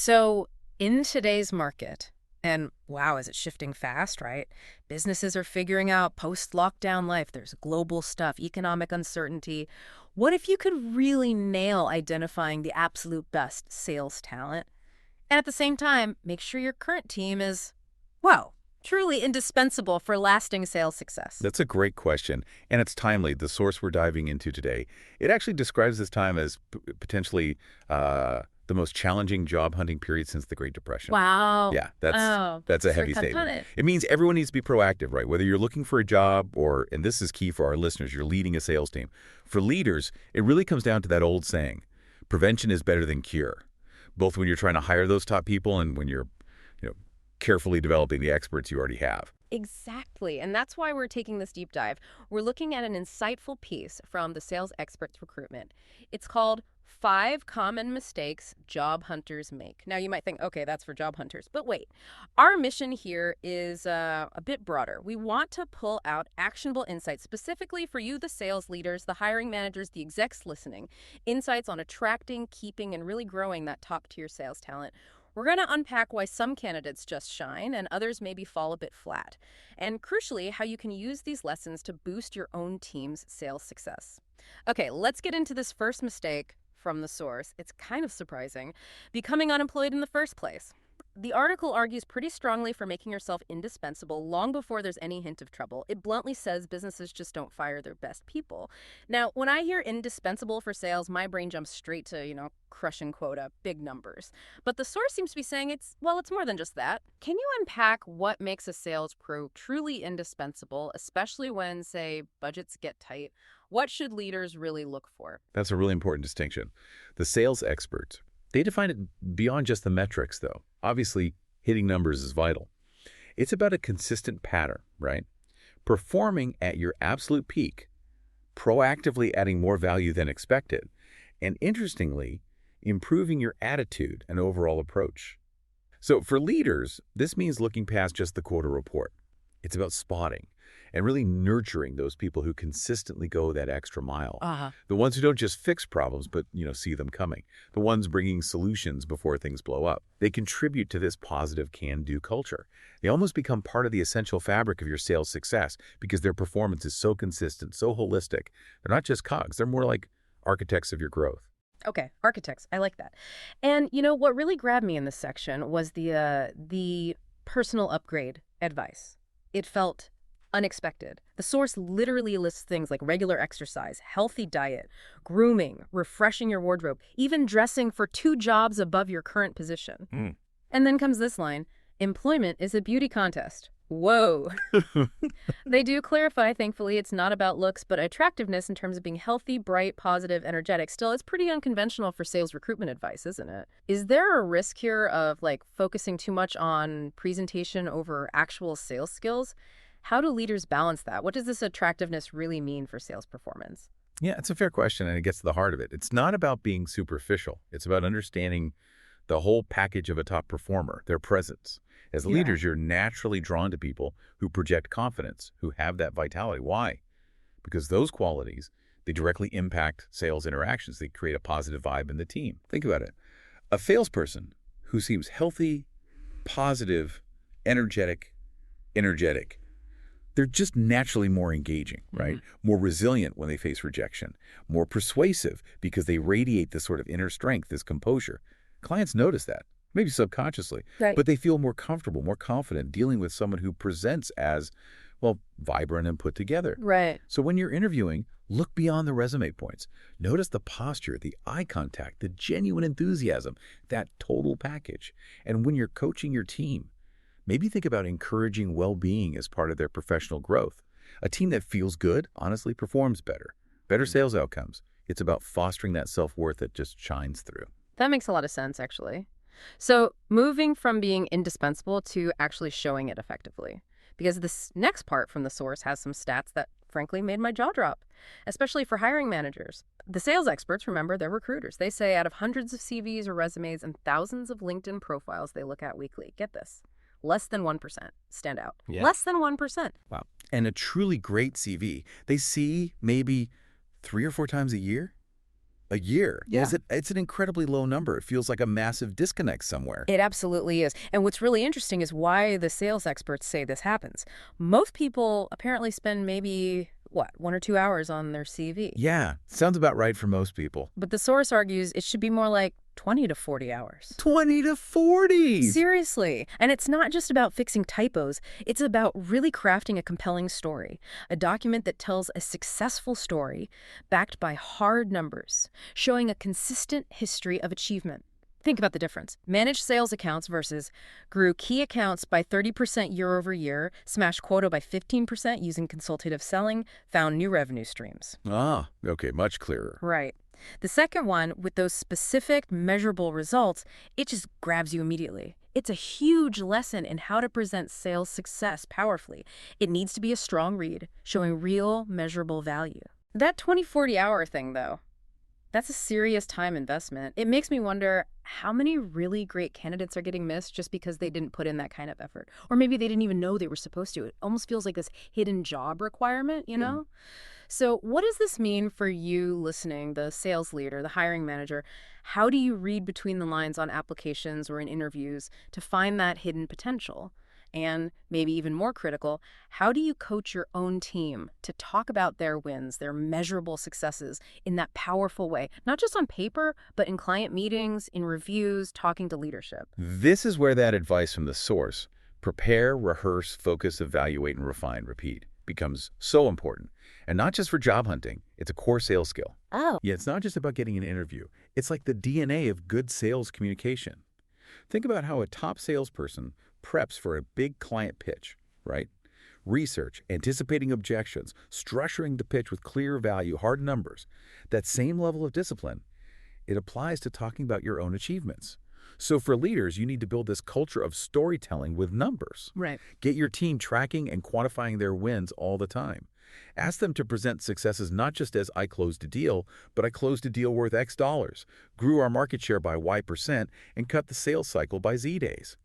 So in today's market, and wow, is it shifting fast, right? Businesses are figuring out post-lockdown life. There's global stuff, economic uncertainty. What if you could really nail identifying the absolute best sales talent and at the same time make sure your current team is, well, truly indispensable for lasting sales success? That's a great question, and it's timely. The source we're diving into today, it actually describes this time as potentially the most challenging job hunting period since the Great Depression. Wow. Yeah, that's Oh, that's a sort heavy of touched on statement. it. It means everyone needs to be proactive, right? Whether you're looking for a job or, and this is key for our listeners, you're leading a sales team. For leaders, it really comes down to that old saying, prevention is better than cure, both when you're trying to hire those top people and when you're, you know, carefully developing the experts you already have. Exactly. And that's why we're taking this deep dive. We're looking at an insightful piece from the Sales Experts Recruitment. It's called 5 Common Mistakes Job Hunters Make. Now, you might think, okay, that's for job hunters. But wait, our mission here is a bit broader. We want to pull out actionable insights specifically for you, the sales leaders, the hiring managers, the execs listening, insights on attracting, keeping, and really growing that top-tier sales talent. We're going to unpack why some candidates just shine and others maybe fall a bit flat, and crucially, how you can use these lessons to boost your own team's sales success. Okay, let's get into this first mistake from the source. It's kind of surprising. Becoming unemployed in the first place. The article argues pretty strongly for making yourself indispensable long before there's any hint of trouble. It bluntly says businesses just don't fire their best people. Now, when I hear indispensable for sales, my brain jumps straight to, crushing quota, big numbers. But the source seems to be saying it's more than just that. Can you unpack what makes a sales pro truly indispensable, especially when, say, budgets get tight? What should leaders really look for? That's a really important distinction. The sales experts, they define it beyond just the metrics, though. Obviously, hitting numbers is vital. It's about a consistent pattern, right? Performing at your absolute peak, proactively adding more value than expected, and interestingly, improving your attitude and overall approach. So for leaders, this means looking past just the quota report. It's about spotting and really nurturing those people who consistently go that extra mile. The ones who don't just fix problems, but, see them coming. The ones bringing solutions before things blow up. They contribute to this positive can-do culture. They almost become part of the essential fabric of your sales success because their performance is so consistent, so holistic. They're not just cogs. They're more like architects of your growth. Okay, architects. I like that. And what really grabbed me in this section was the personal upgrade advice. It felt unexpected. The source literally lists things like regular exercise, healthy diet, grooming, refreshing your wardrobe, even dressing for 2 jobs above your current position. And then comes this line, employment is a beauty contest. Whoa. They do clarify, thankfully, it's not about looks, but attractiveness in terms of being healthy, bright, positive, energetic. Still, it's pretty unconventional for sales recruitment advice, isn't it? Is there a risk here of focusing too much on presentation over actual sales skills? How do leaders balance that? What does this attractiveness really mean for sales performance? Yeah, it's a fair question, and it gets to the heart of it. It's not about being superficial. It's about understanding the whole package of a top performer, their presence. As leaders, you're naturally drawn to people who project confidence, who have that vitality. Why? Because those qualities, they directly impact sales interactions. They create a positive vibe in the team. Think about it. A salesperson who seems healthy, positive, energetic, they're just naturally more engaging, right? More resilient when they face rejection, more persuasive because they radiate this sort of inner strength, this composure. Clients notice that, maybe subconsciously, but they feel more comfortable, more confident dealing with someone who presents as, vibrant and put together. Right. So when you're interviewing, look beyond the resume points. Notice the posture, the eye contact, the genuine enthusiasm, that total package. And when you're coaching your team, maybe think about encouraging well-being as part of their professional growth. A team that feels good, honestly, performs better. Better sales outcomes. It's about fostering that self-worth that just shines through. That makes a lot of sense, actually. So moving from being indispensable to actually showing it effectively. Because this next part from the source has some stats that, frankly, made my jaw drop, especially for hiring managers. The sales experts, remember, they're recruiters. They say out of hundreds of CVs or resumes and thousands of LinkedIn profiles they look at weekly, get this, less than 1% stand out. Yeah. Less than 1%. Wow. And a truly great CV, they see maybe 3 or 4 times a year. A year. Yeah. It's an incredibly low number. It feels like a massive disconnect somewhere. It absolutely is. And what's really interesting is why the sales experts say this happens. Most people apparently spend maybe, what, 1 or 2 hours on their CV. Yeah, sounds about right for most people. But the source argues it should be more like 20 to 40 hours. 20 to 40! Seriously. And it's not just about fixing typos. It's about really crafting a compelling story, a document that tells a successful story backed by hard numbers, showing a consistent history of achievement. Think about the difference. Managed sales accounts versus grew key accounts by 30% year over year, smashed quota by 15% using consultative selling, found new revenue streams. Ah, okay, much clearer. Right. The second one, with those specific, measurable results, it just grabs you immediately. It's a huge lesson in how to present sales success powerfully. It needs to be a strong read, showing real, measurable value. That 20-40 hour thing, though, that's a serious time investment. It makes me wonder how many really great candidates are getting missed just because they didn't put in that kind of effort. Or maybe they didn't even know they were supposed to. It almost feels like this hidden job requirement, you know? So what does this mean for you listening, the sales leader, the hiring manager? How do you read between the lines on applications or in interviews to find that hidden potential? And maybe even more critical, how do you coach your own team to talk about their wins, their measurable successes in that powerful way, not just on paper, but in client meetings, in reviews, talking to leadership? This is where that advice from the source, prepare, rehearse, focus, evaluate, and refine, repeat, becomes so important. And not just for job hunting, it's a core sales skill. Oh. Yeah, it's not just about getting an interview. It's like the DNA of good sales communication. Think about how a top salesperson preps for a big client pitch, right? Research, anticipating objections, structuring the pitch with clear value, hard numbers. That same level of discipline, it applies to talking about your own achievements. So for leaders, you need to build this culture of storytelling with numbers. Right. Get your team tracking and quantifying their wins all the time. Ask them to present successes not just as I closed a deal, but I closed a deal worth X dollars, grew our market share by Y%, and cut the sales cycle by Z days.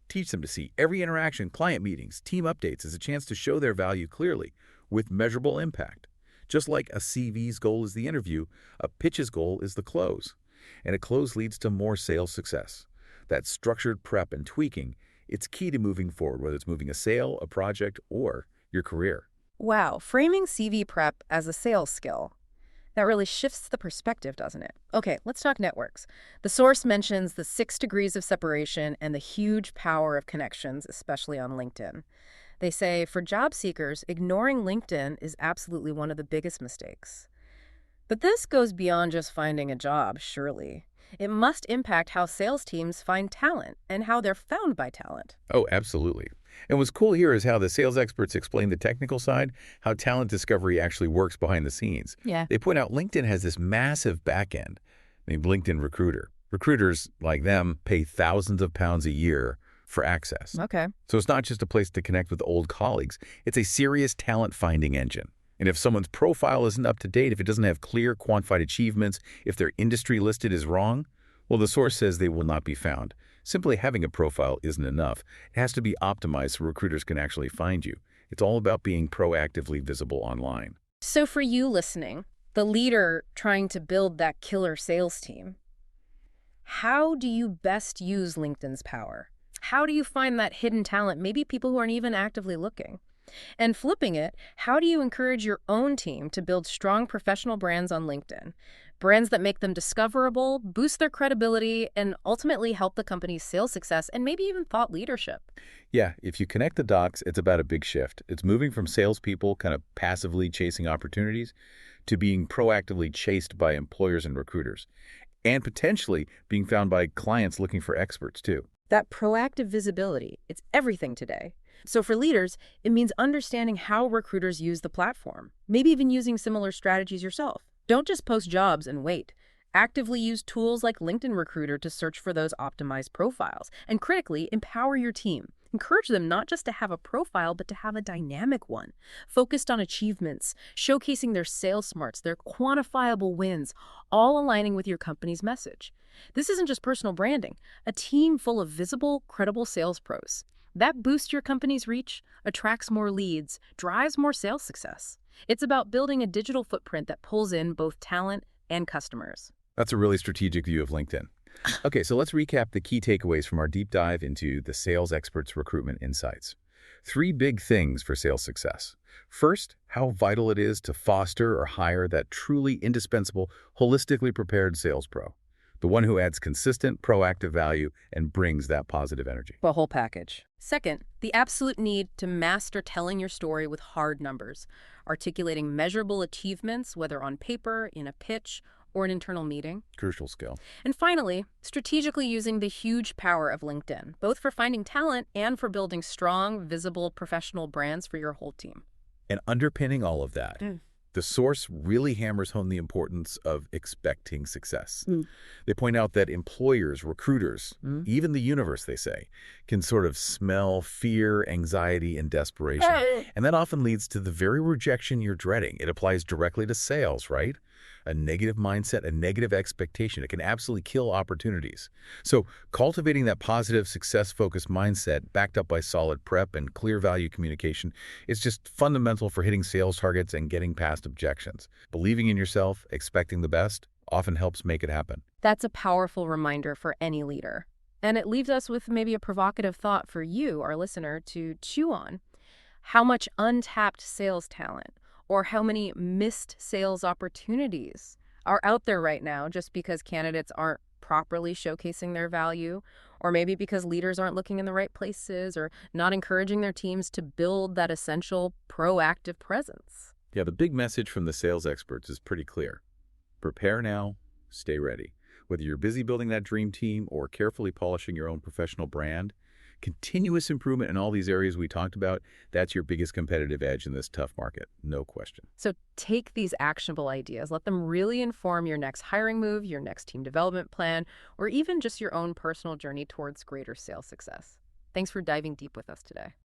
Teach them to see every interaction, client meetings, team updates as a chance to show their value clearly with measurable impact. Just like a CV's goal is the interview, a pitch's goal is the close. And a close leads to more sales success. That structured prep and tweaking, it's key to moving forward, whether it's moving a sale, a project, or your career. Wow, framing CV prep as a sales skill. That really shifts the perspective, doesn't it? Okay, let's talk networks. The source mentions the 6 degrees of separation and the huge power of connections, especially on LinkedIn. They say for job seekers, ignoring LinkedIn is absolutely one of the biggest mistakes. But this goes beyond just finding a job, surely. It must impact how sales teams find talent and how they're found by talent. Oh, absolutely. And what's cool here is how the sales experts explain the technical side, how talent discovery actually works behind the scenes. Yeah. They point out LinkedIn has this massive back end named LinkedIn Recruiter. Recruiters like them pay thousands of pounds a year for access. Okay. So it's not just a place to connect with old colleagues. It's a serious talent finding engine. And if someone's profile isn't up to date, if it doesn't have clear quantified achievements, if their industry listed is wrong, well, the source says they will not be found. Simply having a profile isn't enough. It has to be optimized so recruiters can actually find you. It's all about being proactively visible online. So for you listening, the leader trying to build that killer sales team, how do you best use LinkedIn's power? How do you find that hidden talent, maybe people who aren't even actively looking? And flipping it, how do you encourage your own team to build strong professional brands on LinkedIn? Brands that make them discoverable, boost their credibility, and ultimately help the company's sales success and maybe even thought leadership. Yeah, if you connect the dots, it's about a big shift. It's moving from salespeople kind of passively chasing opportunities to being proactively chased by employers and recruiters, and potentially being found by clients looking for experts too. That proactive visibility, it's everything today. So for leaders, it means understanding how recruiters use the platform, maybe even using similar strategies yourself. Don't just post jobs and wait. Actively use tools like LinkedIn Recruiter to search for those optimized profiles. And critically, empower your team. Encourage them not just to have a profile, but to have a dynamic one, focused on achievements, showcasing their sales smarts, their quantifiable wins, all aligning with your company's message. This isn't just personal branding, a team full of visible, credible sales pros. That boosts your company's reach, attracts more leads, drives more sales success. It's about building a digital footprint that pulls in both talent and customers. That's a really strategic view of LinkedIn. Okay, so let's recap the key takeaways from our deep dive into the Sales Experts Recruitment Insights. Three big things for sales success. First, how vital it is to foster or hire that truly indispensable, holistically prepared sales pro. The one who adds consistent, proactive value and brings that positive energy. The whole package. Second, the absolute need to master telling your story with hard numbers, articulating measurable achievements, whether on paper, in a pitch, or an internal meeting. Crucial skill. And finally, strategically using the huge power of LinkedIn, both for finding talent and for building strong, visible, professional brands for your whole team. And underpinning all of that, the source really hammers home the importance of expecting success. They point out that employers, recruiters, even the universe, they say, can sort of smell fear, anxiety, and desperation. And that often leads to the very rejection you're dreading. It applies directly to sales, right? A negative mindset, a negative expectation. It can absolutely kill opportunities. So cultivating that positive, success-focused mindset backed up by solid prep and clear value communication is just fundamental for hitting sales targets and getting past objections. Believing in yourself, expecting the best, often helps make it happen. That's a powerful reminder for any leader. And it leaves us with maybe a provocative thought for you, our listener, to chew on. How much untapped sales talent or how many missed sales opportunities are out there right now just because candidates aren't properly showcasing their value, or maybe because leaders aren't looking in the right places or not encouraging their teams to build that essential proactive presence. Yeah, the big message from the sales experts is pretty clear. Prepare now, stay ready. Whether you're busy building that dream team or carefully polishing your own professional brand, continuous improvement in all these areas we talked about, that's your biggest competitive edge in this tough market, no question. So take these actionable ideas, let them really inform your next hiring move, your next team development plan, or even just your own personal journey towards greater sales success. Thanks for diving deep with us today.